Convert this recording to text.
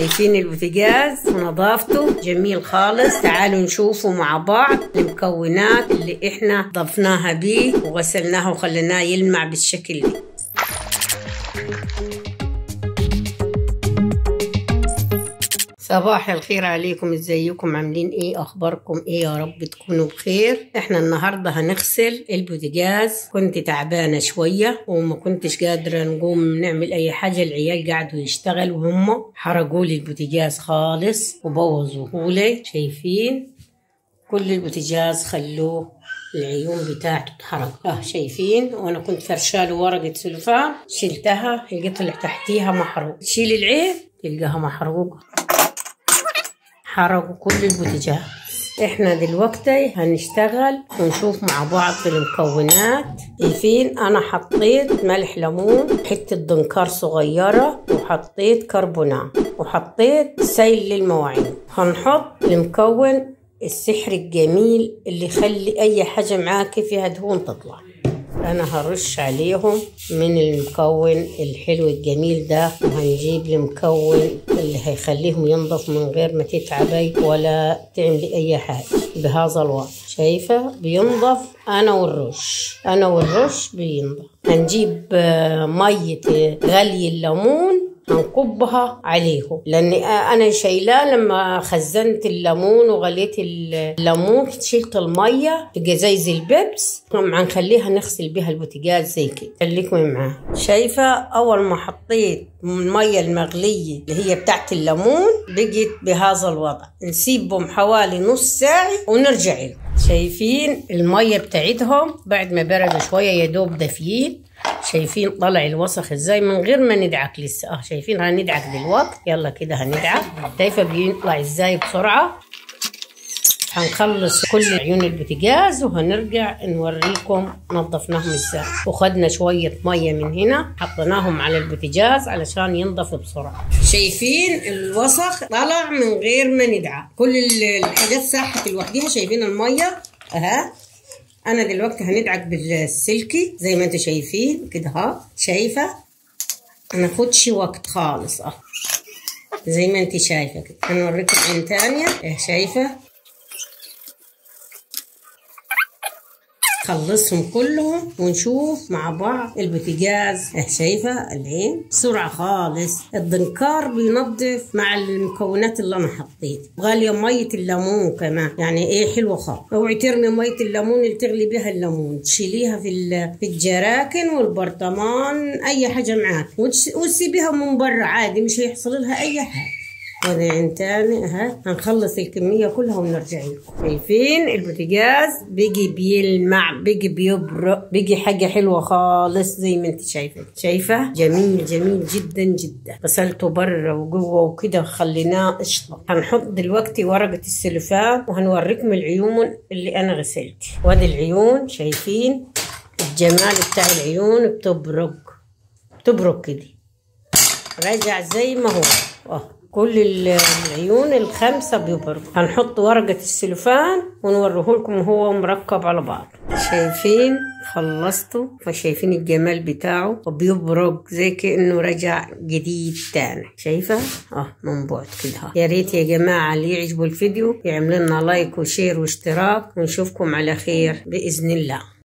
شايفين البوتاجاز ونظافته جميل خالص. تعالوا نشوفوا مع بعض المكونات اللي احنا ضفناها بيه وغسلناها وخليناه يلمع بالشكل ده. صباح الخير عليكم، ازيكم؟ عاملين ايه؟ اخباركم ايه؟ يا رب تكونوا بخير. احنا النهارده هنغسل البوتاجاز. كنت تعبانه شويه وما كنتش قادره نقوم نعمل اي حاجه. العيال قعدوا يشتغلوا وهم حرقوا لي البوتاجاز خالص وبوظوه لي. شايفين كل البوتاجاز خلوه العيون بتاعته اتحرق. شايفين؟ وانا كنت فرشاله ورقه سلوفان، شلتها لقيت اللي تحتيها محروق. شيل العين تلقاها محروقه. حرقوا كل البوتاجاز. احنا دلوقتي هنشتغل ونشوف مع بعض المكونات. شايفين انا حطيت ملح ليمون، حته دنكار صغيره، وحطيت كربونات، وحطيت سائل للمواعين. هنحط المكون السحر الجميل اللي يخلي اي حاجه معاكي فيها دهون تطلع. انا هرش عليهم من المكون الحلو الجميل ده، وهنجيب المكون اللي هيخليهم ينضف من غير ما تتعبي ولا تعملي اي حاجه بهذا الوضع. شايفه بينضف؟ انا والرش بينضف. هنجيب ميه غلي الليمون هنكبها عليهم، لان انا شايلاه لما خزنت الليمون وغليت الليمون شلت الميه في جزايز البيبس. هنخليها نغسل بها البوتاجاز زي كده. خليكم معاه. شايفه اول ما حطيت الميه المغليه اللي هي بتاعت الليمون بقيت بهذا الوضع. نسيبهم حوالي نص ساعه ونرجع لهم. شايفين الميه بتاعتهم بعد ما بردوا شويه يا دوب دافيين. شايفين طلع الوسخ ازاي من غير ما ندعك لسه. شايفين هندعك دلوقتي. يلا كده هندعك. شايفه بيطلع ازاي بسرعه. هنخلص كل عيون البوتاجاز وهنرجع نوريكم نظفناهم ازاي. وخدنا شويه ميه من هنا حطيناهم على البوتاجاز علشان ينضف بسرعه. شايفين الوسخ طلع من غير ما ندعك. كل الحاجات ساحت لوحديها. شايفين الميه انا دلوقتي هندعك بالسلكي زي ما انتم شايفين كده. شايفه ما ناخدش وقت خالص. زي ما انت شايفه كده. هنوريكم عين تانية. شايفه خلصهم كلهم ونشوف مع بعض البوتاجاز. شايفه العين بسرعه خالص. الدنكار بينظف مع المكونات اللي انا حطيت. غاليه ميه الليمون كمان، يعني ايه حلوه خالص. اوعي ترمي ميه الليمون اللي تغلي بها الليمون، تشيليها في الجراكن والبرطمان اي حاجه معاك وتسيبيها من بره عادي، مش هيحصل لها اي حاجه. وادي عين تاني. هنخلص الكميه كلها ونرجع لكم. شايفين البوتاجاز بيجي بيلمع، بيجي بيبرق، بيجي حاجه حلوه خالص زي ما انت شايفه. جميل جميل جدا جدا. غسلته بره وجوه وكده وخليناه قشطه. هنحط دلوقتي ورقه السلوفان وهنوريكم العيون اللي انا غسلت. وادي العيون. شايفين الجمال بتاع العيون؟ بتبرق كده، راجع زي ما هو. كل العيون الخمسة بيبرق. هنحط ورقة السلوفان ونوريه لكم وهو مركب على بعض. شايفين خلصته؟ فشايفين الجمال بتاعه وبيبرق زي كأنه رجع جديد تاني. شايفة؟ من بعد كده. يا ريت يا جماعة اللي يعجبوا الفيديو يعمل لنا لايك وشير واشتراك، ونشوفكم على خير بإذن الله.